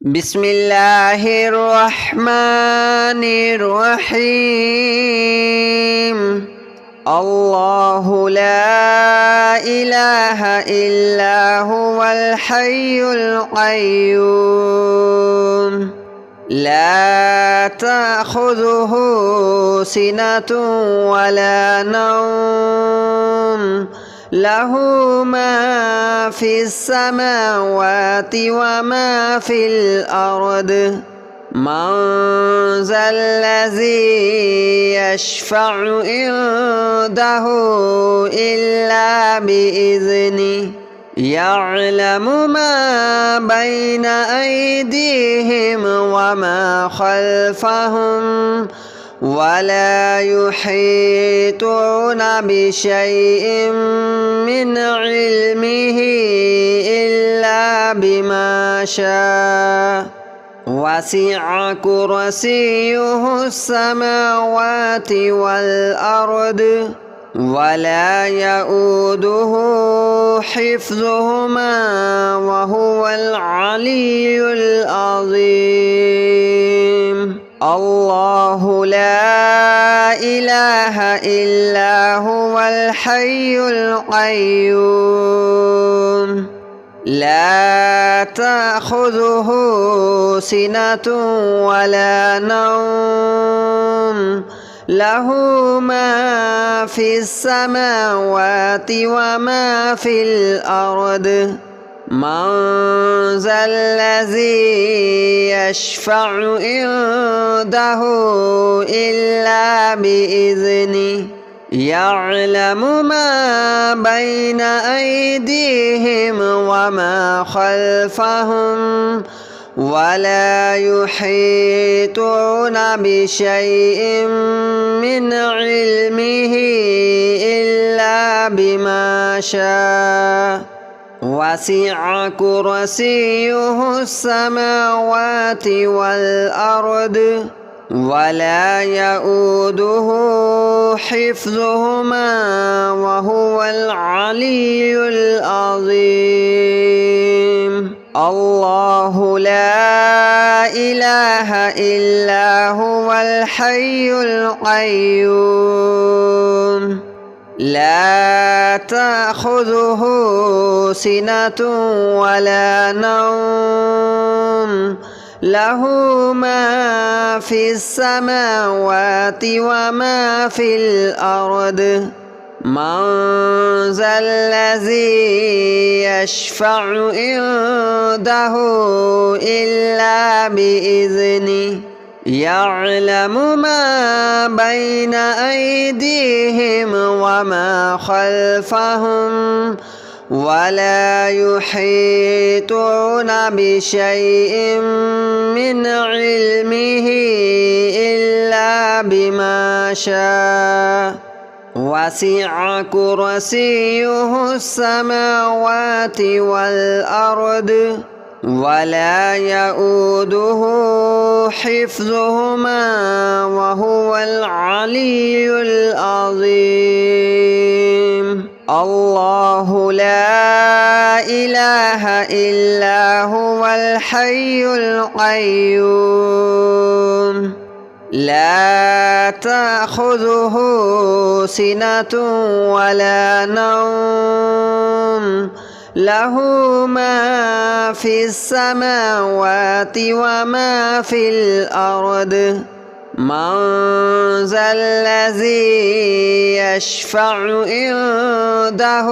بسم الله الرحمن الرحيم. الله لا إله إلا هو الحي القيوم لا تأخذه سنة ولا نوم له ما في السماوات وما في الأرض من ذا الذي يشفع عنده إلا بإذنه يعلم ما بين أيديهم وما خلفهم ولا يحيطون بشيء من علمه إلا بما شاء وسع كرسيه السماوات والأرض ولا يؤوده حفظهما وهو العلي العظيم. الله لا إله إلا هو الحي القيوم لا تأخذه سنة ولا نوم له ما في السماوات وما في الأرض من ذا الذي يشفع عنده إلا بإذنه يعلم ما بين أيديهم وما خلفهم ولا يحيطون بشيء من علمه إلا بما شاء وسع كرسيه السماوات والأرض ولا يؤوده حفظهما وهو العلي العظيم. الله لا إله إلا هو الحي القيوم لا تأخذه سنة ولا نوم له ما في السماوات وما في الأرض من ذا الذي يشفع عنده إلا بإذنه يعلم ما بين أيديهم وما خلفهم ولا يحيطون بشيء من علمه إلا بما شاء وسع كرسيه السماوات والأرض ولا يؤوده حفظهما وهو العلي العظيم. الله لا إله إلا هو الحي القيوم لا تأخذه سنة ولا نوم له ما في السماوات وما في الأرض من ذا الذي يشفع عنده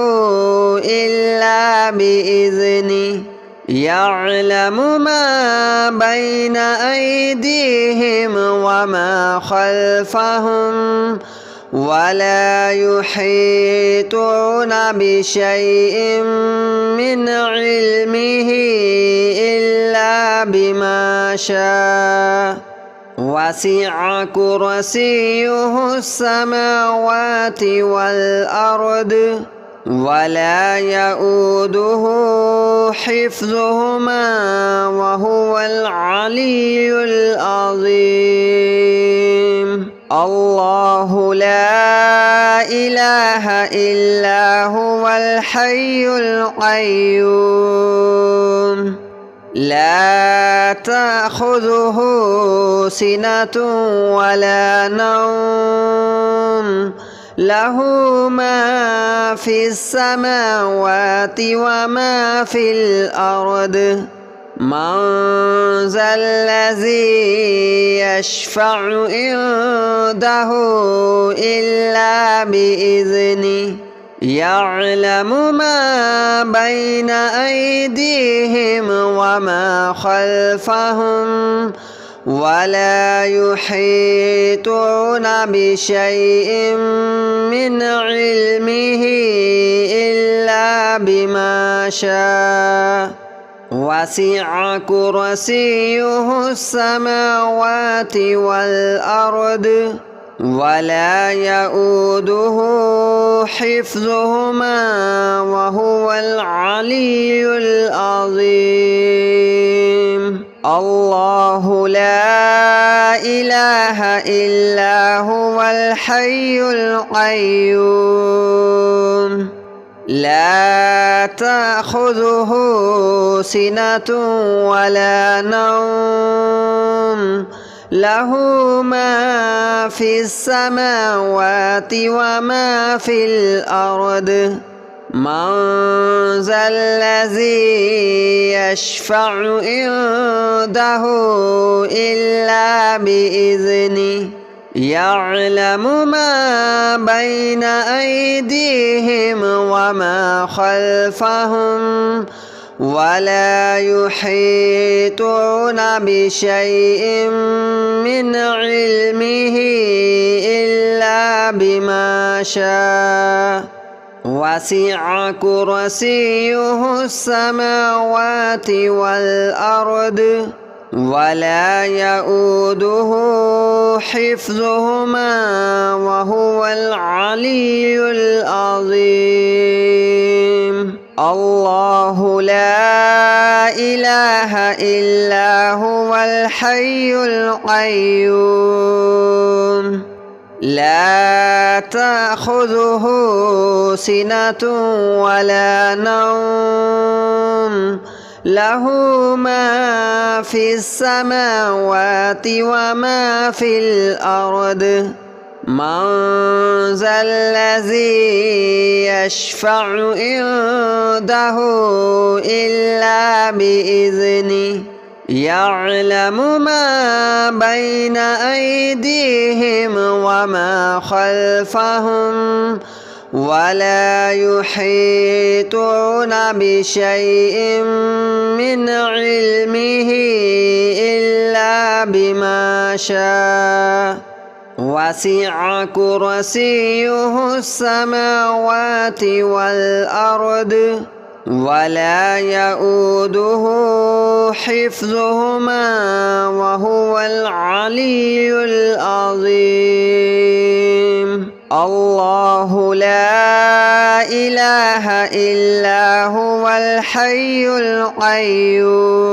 إلا بإذنه يعلم ما بين أيديهم وما خلفهم ولا يحيطون بشيء من علمه إلا بما شاء وسع كرسيه السماوات والأرض ولا يؤوده حفظهما وهو العلي العظيم. الله لا إله إلا هو الحي القيوم لا تأخذه سنة ولا نوم له ما في السماوات وما في الأرض من ذا الذي يشفع عنده إلا بإذنه يعلم ما بين أيديهم وما خلفهم ولا يحيطون بشيء من علمه إلا بما شاء وسع كرسيه السماوات والأرض ولا يؤوده حفظهما وهو العلي العظيم الله لا إله إلا هو الحي القيوم لا تأخذه سنة ولا نوم له ما في السماوات وما في الأرض من ذا الذي يشفع عنده إلا بإذنه يعلم ما بين أيديهم وما خلفهم ولا يحيطون بشيء من علمه إلا بما شاء وسع كرسيه السماوات والأرض ولا يؤوده حفظهما وهو العلي العظيم الله لا إله إلا هو الحي القيوم لا تأخذه سنة ولا نوم له ما في السماوات وما في الأرض من ذا الذي يشفع عنده إلا بإذنه يعلم ما بين أيديهم وما خلفهم ولا يحيطون بشيء من علمه إلا بما شاء وسع كرسيه السماوات والأرض ولا يؤوده حفظهما وهو العلي العظيم الله لا إله إلا هو الحي القيوم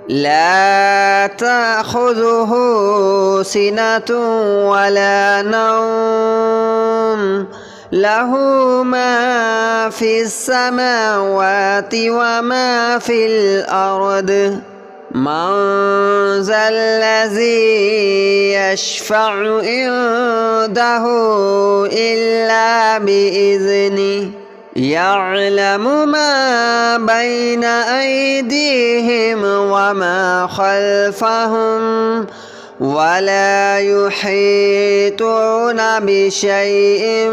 لا تأخذه سنة ولا نوم له ما في السماوات وما في الأرض من ذا الذي يشفع عنده إلا بإذنه يعلم ما بين أيديهم وما خلفهم ولا يحيطون بشيء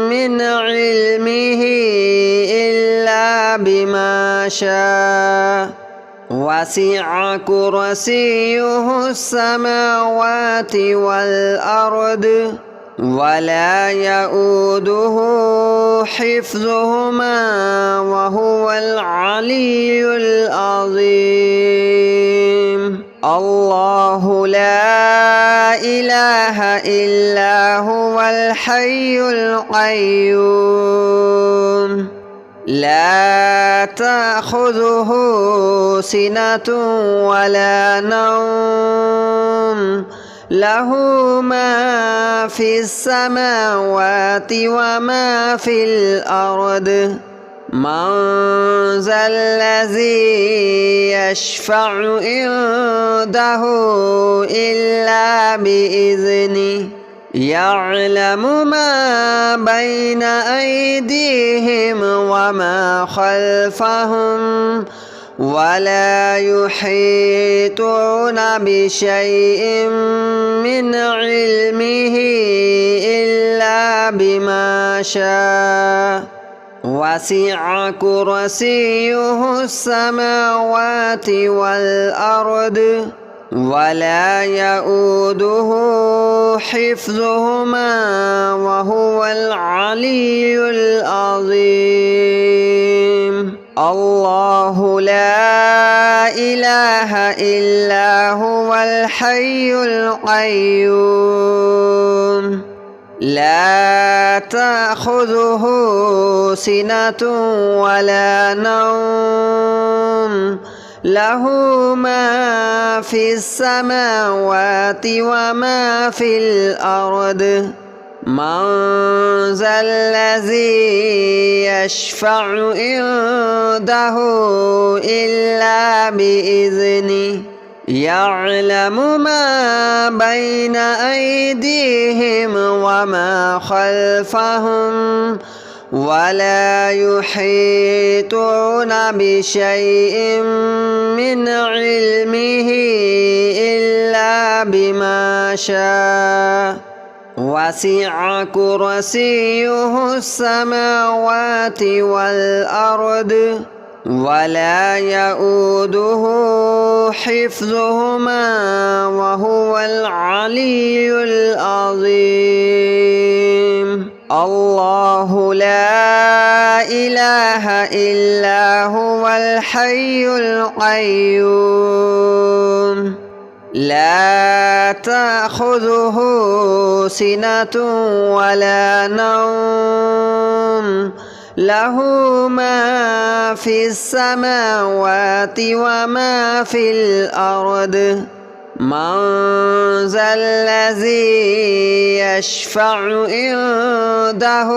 من علمه إلا بما شاء وسع كرسيه السماوات والأرض ولا يؤوده حفظهما وهو العلي العظيم الله لا إله إلا هو الحي القيوم لا تأخذه سنة ولا نوم له ما في السماوات وما في الأرض من ذا الذي يشفع عنده إلا بإذنه يعلم ما بين أيديهم وما خلفهم ولا يحيطون بشيء من علمه إلا بما شاء وسع كرسيه السماوات والأرض ولا يؤوده حفظهما وهو العلي العظيم الله لا إله إلا هو الحي القيوم لا تأخذه سنة ولا نوم له ما في السماوات وما في الأرض من ذا الذي يشفع عنده إلا بإذنه يعلم ما بين أيديهم وما خلفهم ولا يحيطون بشيء من علمه إلا بما شاء وسع كرسيه السماوات والأرض ولا يؤوده حفظهما وهو العلي العظيم الله لا إله إلا هو الحي القيوم لا تأخذه سنة ولا نوم له ما في السماوات وما في الأرض من ذا الذي يشفع عنده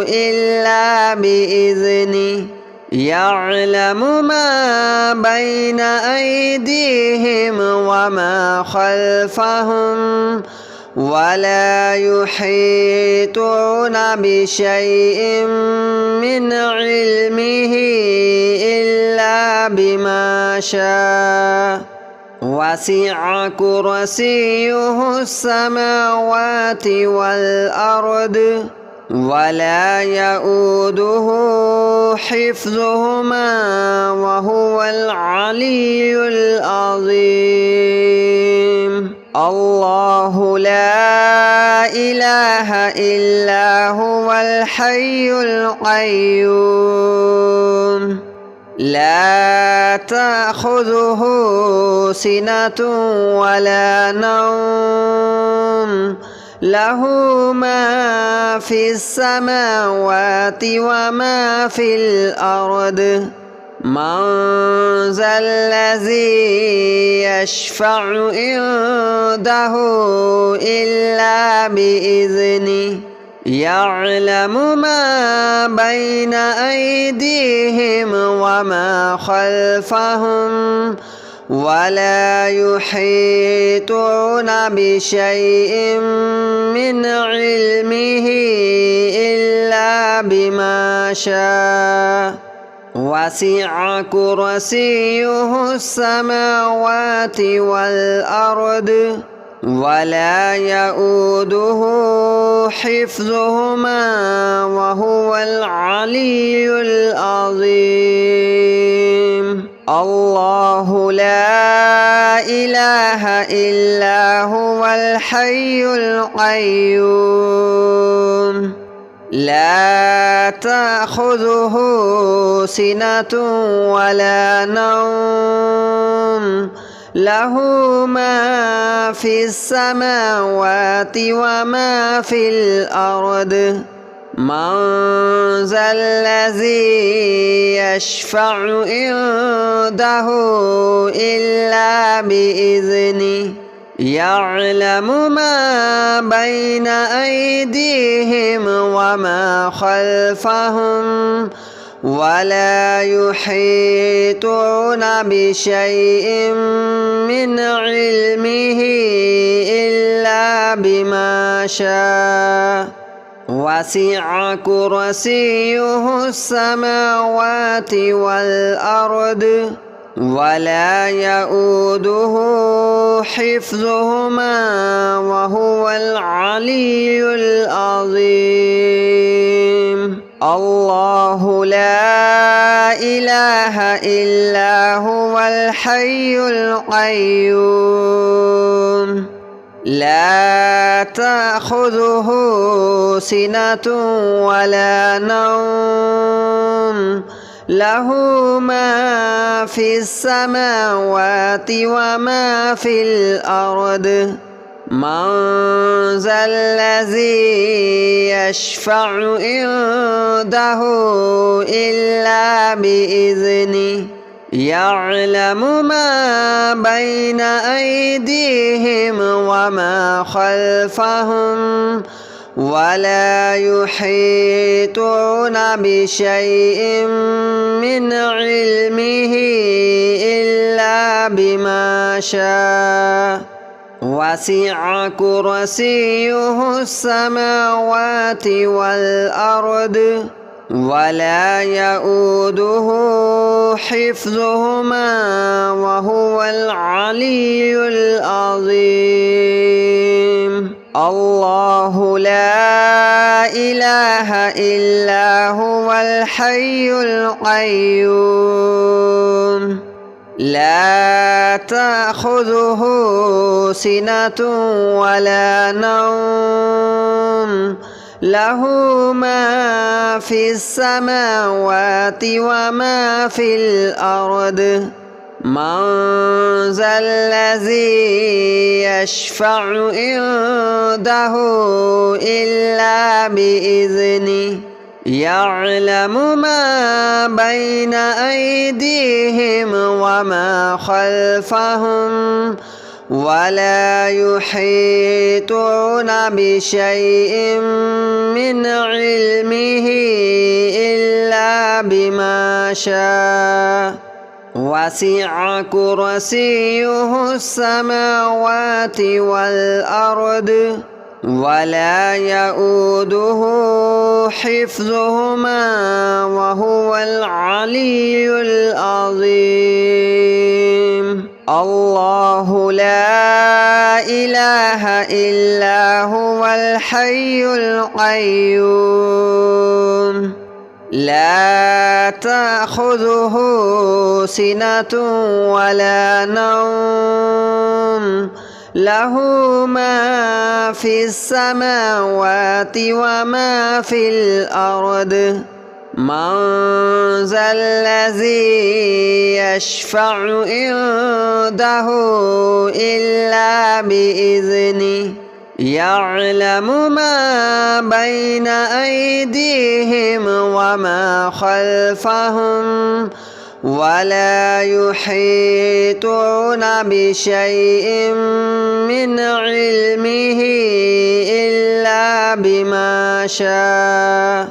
إلا بإذنه يعلم ما بين أيديهم وما خلفهم ولا يحيطون بشيء من علمه إلا بما شاء وسع كرسيه السماوات والأرض ولا يؤوده حفظهما وهو العلي العظيم الله لا إله إلا هو الحي القيوم لا تأخذه سنة ولا نوم له ما في السماوات وما في الأرض من ذا الذي يشفع عنده إلا بإذنه يعلم ما بين أيديهم وما خلفهم ولا يحيطون بشيء من علمه إلا بما شاء وسع كرسيه السماوات والأرض ولا يؤوده حفظهما وهو العلي العظيم الله لا إله إلا هو الحي القيوم لا تأخذه سنة ولا نوم له ما في السماوات وما في الأرض من ذا الذي يشفع عنده إلا بإذنه يعلم ما بين أيديهم وما خلفهم ولا يحيطون بشيء من علمه إلا بما شاء وسع كرسيه السماوات والأرض ولا يؤوده حفظهما وهو العلي العظيم الله لا إله إلا هو الحي القيوم لا تأخذه سنة ولا نوم له ما في السماوات وما في الأرض من ذا الذي يشفع عنده إلا بإذنه يعلم ما بين أيديهم وما خلفهم ولا يحيطون بشيء من علمه إلا بما شاء وسع كرسيه السماوات والأرض ولا يؤوده حفظهما وهو العلي العظيم الله لا إله إلا هو الحي القيوم لا تأخذه سنة ولا نوم له ما في السماوات وما في الأرض من ذا الذي يشفع عنده إلا بإذنه يعلم ما بين أيديهم وما خلفهم ولا يحيطون بشيء من علمه إلا بما شاء وسع كرسيه السماوات والأرض ولا يؤوده حفظهما وهو العلي العظيم الله لا إله إلا هو الحي القيوم لا تأخذه سنة ولا نوم له ما في السماوات وما في الأرض من ذا الذي يشفع عنده إلا بإذنه يعلم ما بين أيديهم وما خلفهم ولا يحيطون بشيء من علمه إلا بما شاء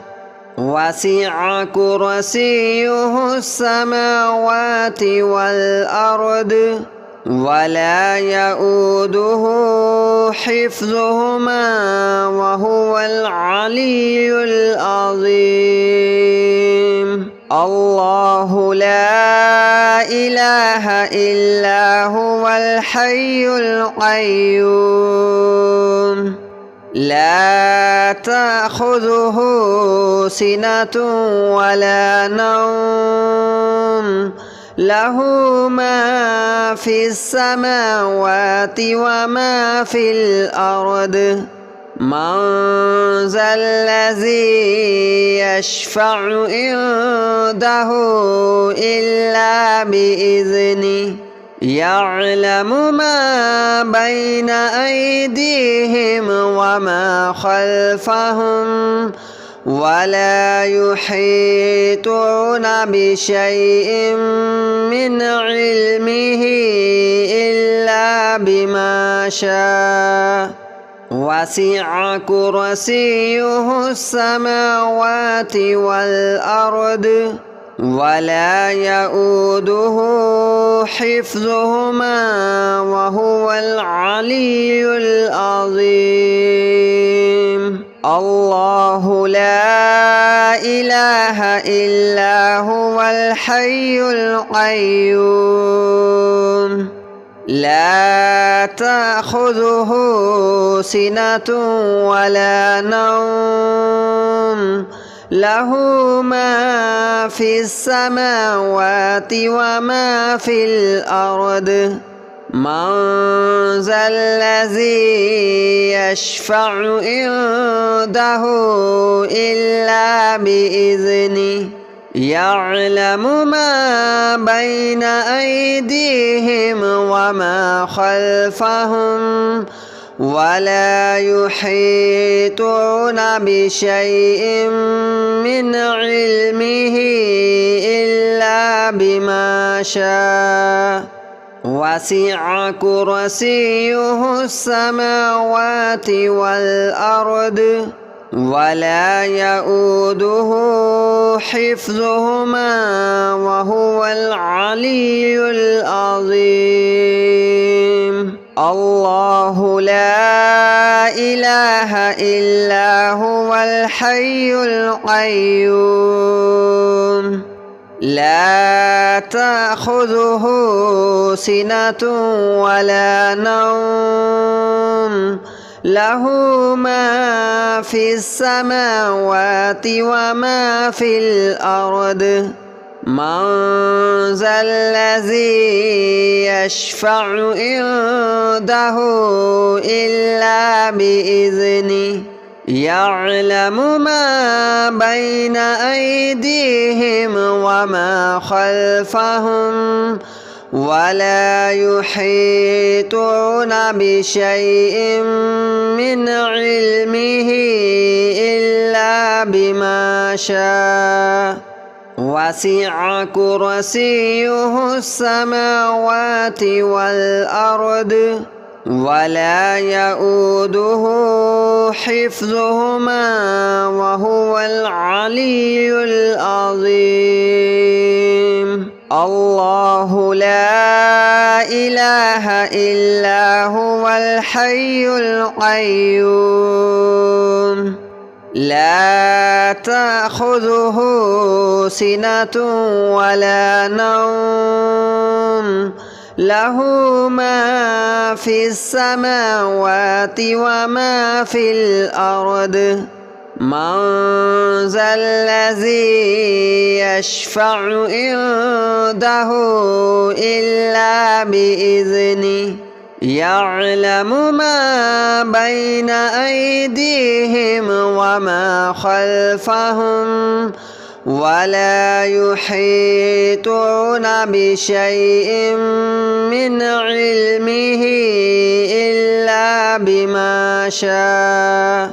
وسع كرسيه السماوات والأرض ولا يؤوده حفظهما وهو العلي العظيم الله لا إله إلا هو الحي القيوم لا تأخذه سنة ولا نوم له ما في السماوات وما في الأرض من ذا الذي يشفع عنده إلا بإذنه يعلم ما بين أيديهم وما خلفهم ولا يحيطون بشيء من علمه إلا بما شاء وسع كرسيه السماوات والأرض ولا يؤوده حفظهما وهو العلي العظيم الله لا إله إلا هو الحي القيوم لا تأخذه سنة ولا نوم له ما في السماوات وما في الأرض من ذا الذي يشفع عنده إلا بإذنه يعلم ما بين أيديهم وما خلفهم ولا يحيطون بشيء من علمه إلا بما شاء وسع كرسيه السماوات والأرض ولا يؤوده حفظهما وهو العلي العظيم الله لا إله إلا هو الحي القيوم لا تأخذه سنة ولا نوم له ما في السماوات وما في الأرض من ذا الذي يشفع عنده إلا بإذنه يعلم ما بين أيديهم وما خلفهم ولا يحيطون بشيء من علمه إلا بما شاء وسع كرسيه السماوات والأرض ولا يؤوده حفظهما وهو العلي العظيم الله لا إله إلا هو الحي القيوم لا تأخذه سنة ولا نوم له ما في السماوات وما في الأرض من ذا الذي يشفع عنده إلا بإذنه يعلم ما بين أيديهم وما خلفهم ولا يحيطون بشيء من علمه إلا بما شاء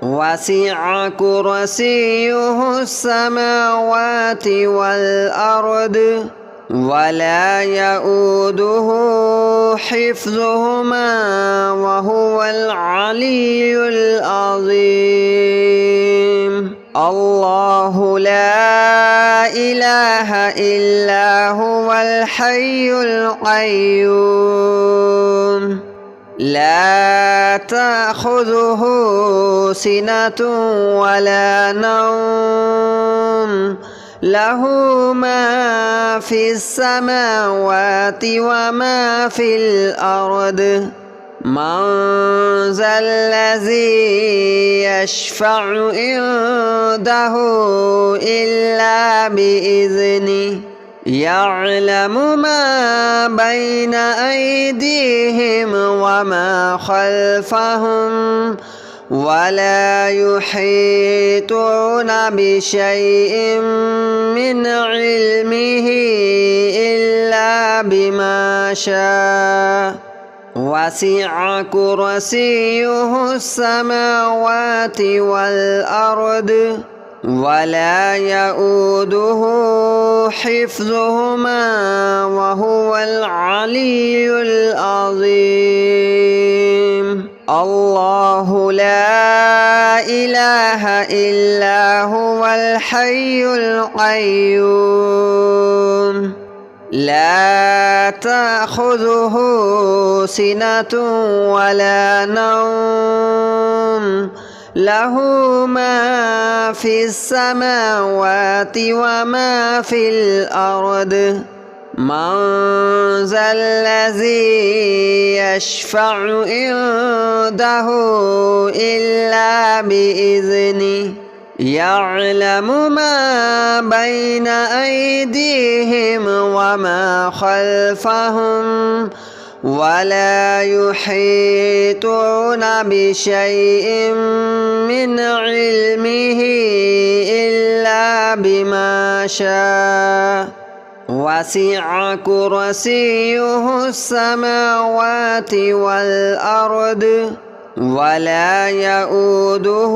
وسع كرسيه السماوات والأرض ولا يؤوده حفظهما وهو العلي العظيم الله لا إله إلا هو الحي القيوم لا تأخذه سنة ولا نوم له ما في السماوات وما في الأرض من ذا الذي يشفع عنده إلا بإذنه يعلم ما بين أيديهم وما خلفهم ولا يحيطون بشيء من علمه إلا بما شاء وسع كرسيه السماوات والأرض ولا يؤوده حفظهما وهو العلي العظيم الله لا إله إلا هو الحي القيوم لا تأخذه سنة ولا نوم له ما في السماوات وما في الأرض من ذا الذي يشفع عنده إلا بإذنه يعلم ما بين أيديهم وما خلفهم ولا يحيطون بشيء من علمه إلا بما شاء وسع كرسيه السماوات والأرض ولا يؤوده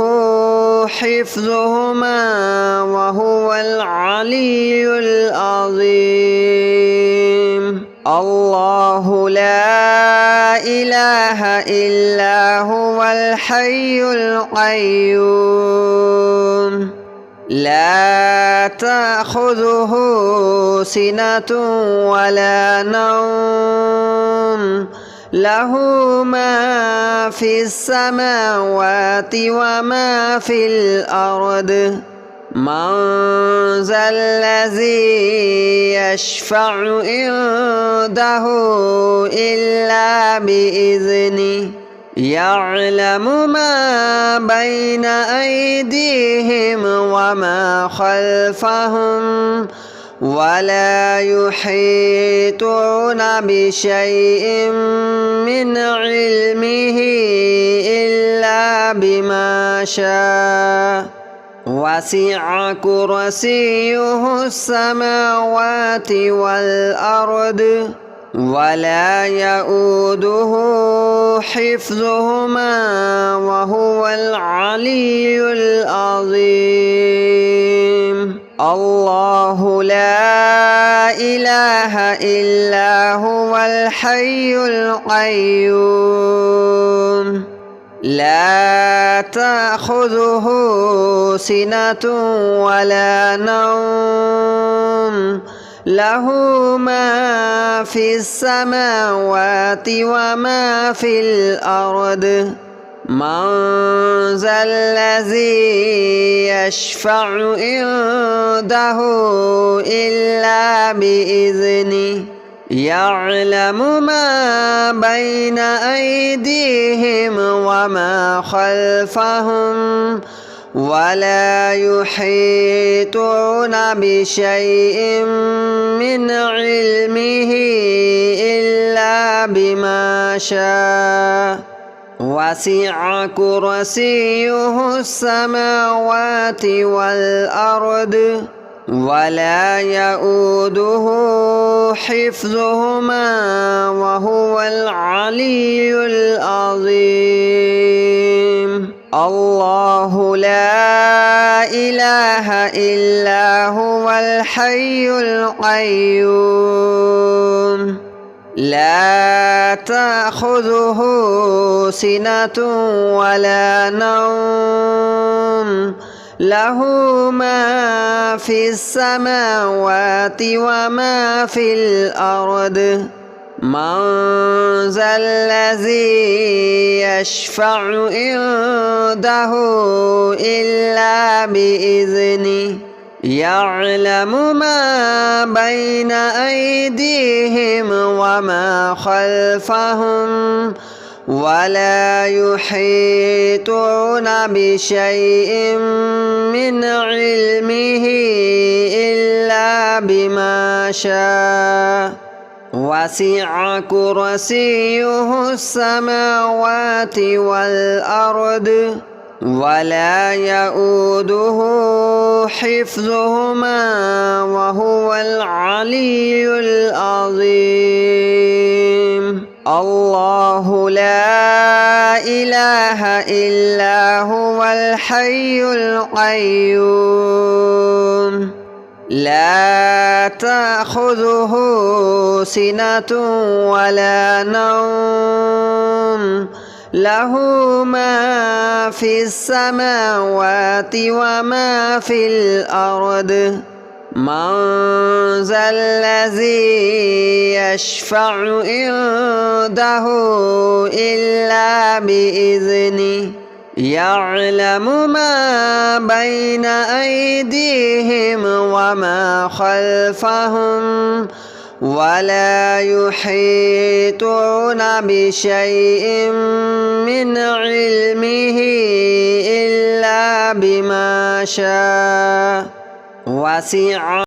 حفظهما وهو العلي العظيم الله لا إله إلا هو الحي القيوم لا تأخذه سنة ولا نوم له ما في السماوات وما في الأرض من ذا الذي يشفع عنده إلا بإذنه يعلم ما بين أيديهم وما خلفهم ولا يحيطون بشيء من علمه إلا بما شاء وسع كرسيه السماوات والأرض ولا يؤوده حفظهما وهو العلي العظيم الله لا إله إلا هو الحي القيوم لا تأخذه سنة ولا نوم له ما في السماوات وما في الأرض من ذا الذي يشفع عنده إلا بإذنه يعلم ما بين أيديهم وما خلفهم ولا يحيطون بشيء من علمه إلا بما شاء وسع كرسيه السماوات والأرض ولا يؤوده حفظهما وهو العلي العظيم الله لا إله إلا هو الحي القيوم لا تأخذه سنة ولا نوم له ما في السماوات وما في الأرض من ذا الذي يشفع عنده إلا بإذنه يعلم ما بين أيديهم وما خلفهم ولا يحيطون بشيء من علمه إلا بما شاء وسع كرسيه السماوات والأرض ولا يؤوده حفظهما وهو العلي العظيم الله لا إله إلا هو الحي القيوم لا تأخذه سنة ولا نوم له ما في السماوات وما في الأرض من ذا الذي يشفع عنده إلا بإذنه يعلم ما بين أيديهم وما خلفهم ولا يحيطون بشيء من علمه إلا بما شاء وسع